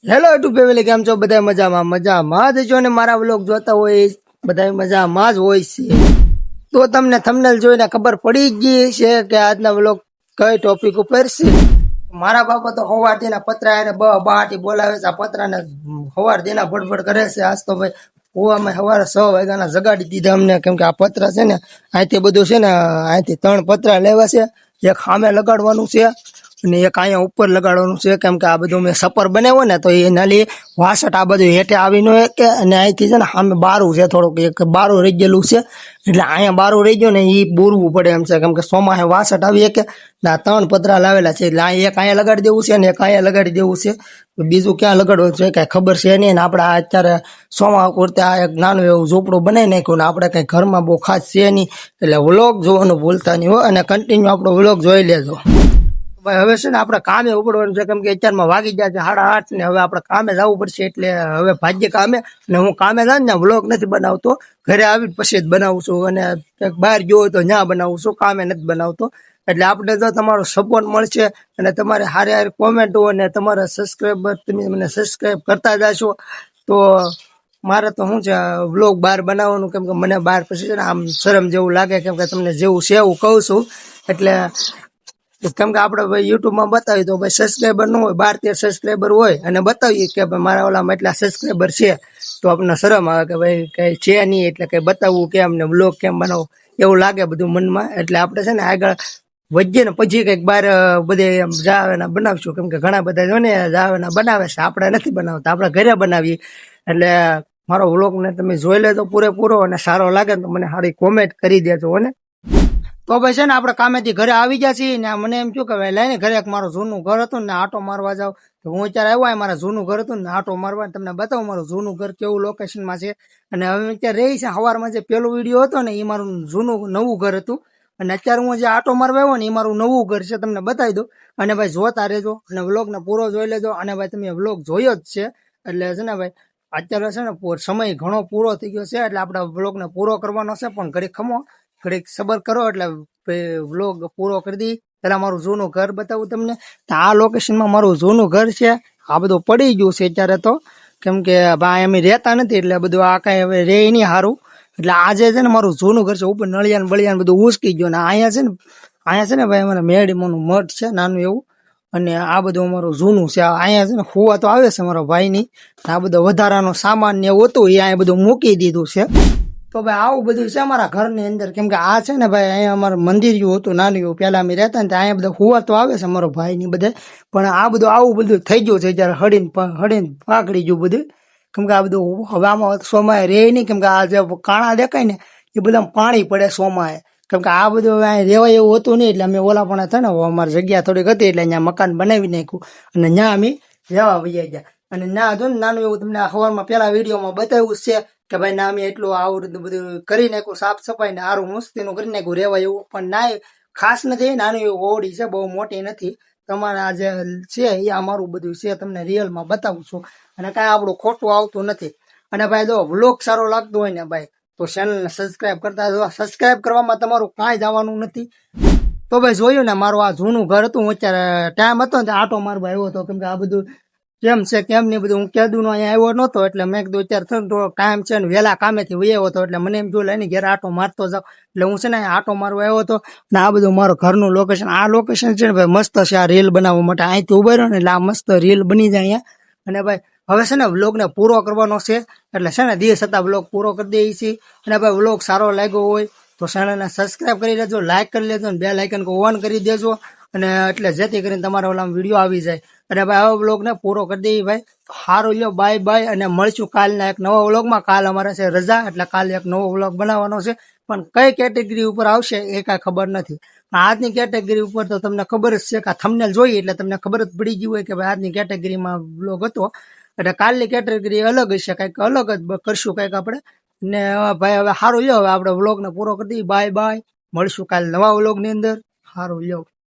Hello two family, કેમ છો? બધા મજામાં જ છો ને? મારા વ્લોગ જોતા હોય બધા મજામાં જ હોય છે. તો તમને થંબનેલ જોઈને ખબર પડી ગઈ છે કે આજના વ્લોગ કઈ ટોપિક ઉપર છે. મારા બાપા તો હવારથી ના પતરા એને બહાટી બોલાવે છે. આ પતરાને હવારથી ના ભડભડ કરે છે. આજ તો ભાઈ કુવામાં સવારે 6 વાગ્યાના જગાડી દીધા અમને, કેમ કે આ પતરા છે ને અહીંથી બધું છે ને, અહીંથી 3 પતરા લેવા છે. એક સામે લગાડવાનું છે અને એક અહીંયા ઉપર લગાડવાનું છે, કેમ કે આ બધું મેં સપર બનાવ્યો ને તો એ નાલી વાસટ આ બધું હેઠે આવી ન કે. અને અહીંથી છે ને સામે બારું છે, થોડુંક એક બારું રહી ગયેલું છે, એટલે અહીંયા બારું રહી ગયું ને એ બોરવું પડે એમ છે, કેમ કે સોમાહે વાસટ આવી કે 3 પતરા લાવેલા છે, એટલે એક અહીંયા લગાડી દેવું છે ને એક અહીંયા લગાડી દેવું છે. બીજું ક્યાં લગાડવું છે કઈ ખબર છે નહીં. ને આપણે અત્યારે સોમા પૂરતે આ એક નાનું એવું ઝૂંપડું બનાવી નાખ્યું ને આપણે કઈ ઘરમાં બહુ ખાસ છે નહીં, એટલે વ્લોગ જોવાનું ભૂલતા નહીં હો, અને કન્ટિન્યુ આપણો વ્લોગ જોઈ લેજો. ભાઈ હવે છે ને આપણે કામે ઉપડવાનું છે, કેમ કે અત્યારમાં વાગી ગયા છે 8:30 ને હવે આપણે કામે જવું પડશે, એટલે હવે ભાગ્ય કામે. અને હું કામે જાઉં ને વ્લોગ નથી બનાવતો, ઘરે આવી પછી જ બનાવું છું, અને બહાર ગયો હોય તો ત્યાં બનાવું છું, કામે નથી બનાવતો. એટલે આપણે જો તમારો સપોર્ટ મળશે અને તમારે સારી સારી કોમેન્ટો અને તમારા સબસ્ક્રાઈબર તમે મને સબસ્ક્રાઈબ કરતા જશો તો મારે તો શું છે વ્લોગ બહાર બનાવવાનું, કેમ કે મને બહાર પછી છે ને આમ શરમ જેવું લાગે, કેમ કે તમને જેવું છે એવું કહું છું. એટલે કેમ કે આપણે ભાઈ યુટ્યુબમાં બતાવીએ તો ભાઈ સબસ્ક્રાઈબર ન હોય, 12-13 સબસ્ક્રાઈબર હોય અને બતાવીએ કે ભાઈ મારા ઓલામાં એટલા સબસ્ક્રાઈબર છે, તો આપણને શરમ આવે કે ભાઈ કઈ છે નહીં, એટલે કઈ બતાવવું કેમ ને વ્લોગ કેમ બનાવો એવું લાગે બધું મનમાં. એટલે આપણે છે ને આગળ વધીએ ને પછી કંઈક બહાર બધે જાવેના બનાવશું, કેમ કે ઘણા બધા જો ને જાવેના બનાવે છે, આપણે નથી બનાવતા, આપણે ઘરે બનાવીએ. એટલે મારો વ્લોગને તમે જોઈ લેજો પૂરેપૂરો, અને સારો લાગે તો મને સારી કોમેન્ટ કરી દેજો. અને તો ભાઈ છે ને આપણે કામેથી ઘરે આવી ગયા છીએ ને મને એમ થયું કે ભાઈ લઈને ઘરે મારું જૂનું ઘર હતું ને આટો મારવા જાવ. તો હું અત્યારે આવ્યો મારા જૂનું ઘર હતું ને આટો મારવા તમને બતાવું મારું જૂનું ઘર કેવું લોકેશનમાં છે. અને હવે અત્યારે રહી છે સવારમાં જે પેલો વિડીયો હતો ને એ મારું જૂનું નવું ઘર હતું, અને અત્યારે હું જે આટો મારવા આવ્યો ને એ મારું નવું ઘર છે, તમને બતાવી દઉં. અને ભાઈ જોતા રહેજો અને વ્લોગને પૂરો જોઈ લેજો. અને ભાઈ તમે વ્લોગ જોયો જ છે, એટલે છે ને ભાઈ અત્યારે છે ને સમય ઘણો પૂરો થઈ ગયો છે, એટલે આપણે વ્લોગને પૂરો કરવાનો છે, પણ ઘડીક ખમો, ઘડીક સબર કરો, એટલે વ્લોગ પૂરો કરી દઈ. પેલા મારું જૂનું ઘર બતાવું તમને. આ લોકેશનમાં મારું જૂનું ઘર છે. આ બધું પડી ગયું છે અત્યારે તો, કેમ કે ભાઈ અમે રહેતા નથી, એટલે બધું આ કઈ હવે રે નહીં સારું. એટલે આજે છે ને મારું જૂનું ઘર છે, ઉપર નળિયાન બળિયાન બધું ઉસકી ગયું. ને અહીંયા છે ને ભાઈ અમારે મેળીમાંનું મઠ છે નાનું એવું, અને આ બધું અમારું જૂનું છે. અહીંયા છે ને ખુવા તો આવે છે મારા ભાઈની, આ બધો વધારાનો સામાન ને એવું હતું એ અહીંયા બધું મૂકી દીધું છે. તો ભાઈ આવું બધું છે અમારા ઘરની અંદર, કેમ કે આ છે ને ભાઈ અહીંયા અમારું મંદિર હતું નાનું એવું, પેલા અમે રહેતા ને અહીંયા બધા હુવા તો આવે છે અમારો ભાઈ ની બધા, પણ આ બધું આવું બધું થઈ ગયું છે જયારે હડીને પાકડી ગયું બધું. કેમ કે આ બધું હવે આમાં સોમાએ રે નહીં, કેમ કે આ જે કાણા દેખાય ને એ બધા પાણી પડે સોમાએ, કેમ કે આ બધું અહીંયા રેવાય એવું હતું નહીં. એટલે અમે ઓલા પણ હતા ને અમારી જગ્યા થોડીક હતી, એટલે અહીંયા મકાન બનાવી નાખ્યું અને ત્યાં અમે રહેવા વૈયા ગયા. અને ના જો ને નાનું એવું તમને સવારમાં પેલા વિડીયોમાં બતાવ્યું છે કે ભાઈ ના અમે એટલું આવું રીતનું બધું કરી નાખ્યું, સાફ સફાઈ ને સારું મસ્તીનું કરી નાખ્યું રેવા એવું. પણ ના ખાસ નથી, નાનું એવું ઓરડી છે, બહુ મોટી નથી. તમારે આ જે છે એ અમારું બધું છે, તમને રિયલમાં બતાવું છું, અને કાંઈ આપણું ખોટું આવતું નથી. અને ભાઈ જો વ્લોગ સારો લાગતો હોય ને ભાઈ તો ચેનલને સબસ્ક્રાઈબ કરતા જો, સબસ્ક્રાઈબ કરવામાં તમારું કાંઈ જવાનું નથી. તો ભાઈ જોયું ને મારું આ જૂનું ઘર હતું, હું અત્યારે ટાઈમ હતો ને આટો મારવા આવ્યો હતો, કેમ કે આ બધું કેમ છે કેમ નહીં બધું હું કેદું નો અહીંયા આવ્યો નહોતો, એટલે મેં કીધું અત્યારે થોડો ટાઈમ છે ને વહેલા કામેથી વહી આવ્યો હતો, એટલે મને એમ જોયું એની ઘેર આટો મારતો જાવ, એટલે હું છે ને આટો મારવા આવ્યો હતો. ને આ બધું મારું ઘરનું લોકેશન, આ લોકેશન છે ને ભાઈ મસ્ત છે આ રીલ બનાવવા માટે. અહીંથી ઉભા રહ્યો ને એટલે આ મસ્ત રીલ બની જાય અહીંયા. અને ભાઈ હવે છે ને વ્લોગને પૂરો કરવાનો છે, એટલે છે ને દિવસ હતા વ્લોગ પૂરો કરી દઈએ છીએ. અને ભાઈ વ્લોગ સારો લાગ્યો હોય તો ચેનલને સબસ્ક્રાઈબ કરી લેજો, લાઈક કરી લેજો, અને બેલ આઇકન ઓન કરી દેજો, અને એટલે જેથી કરીને તમારા ઓલામાં વિડીયો આવી જાય. અને ભાઈ આવા વ્લોગને પૂરો કરી દઈએ ભાઈ. સારું લ્યો, બાય બાય, અને મળશું કાલના એક નવા વ્લોગમાં. કાલ અમારે છે રજા, એટલે કાલે એક નવો વ્લોગ બનાવવાનો છે, પણ કઈ કેટેગરી ઉપર આવશે એ કાંઈ ખબર નથી. આજની કેટેગરી ઉપર તો તમને ખબર જ છે કે આ થંબનેલ જોઈએ એટલે તમને ખબર જ પડી ગઈ હોય કે ભાઈ આજની કેટેગરીમાં વ્લોગ હતો. એટલે કાલની કેટેગરી અલગ હશે, કંઈક અલગ જ કરશું કંઈક આપણે. ને ભાઈ હવે સારું લ્યો, હવે આપણે વ્લોગને પૂરો કરી દઈએ. બાય બાય, મળશું કાલે નવા વ્લોગની અંદર. સારું લ્યો.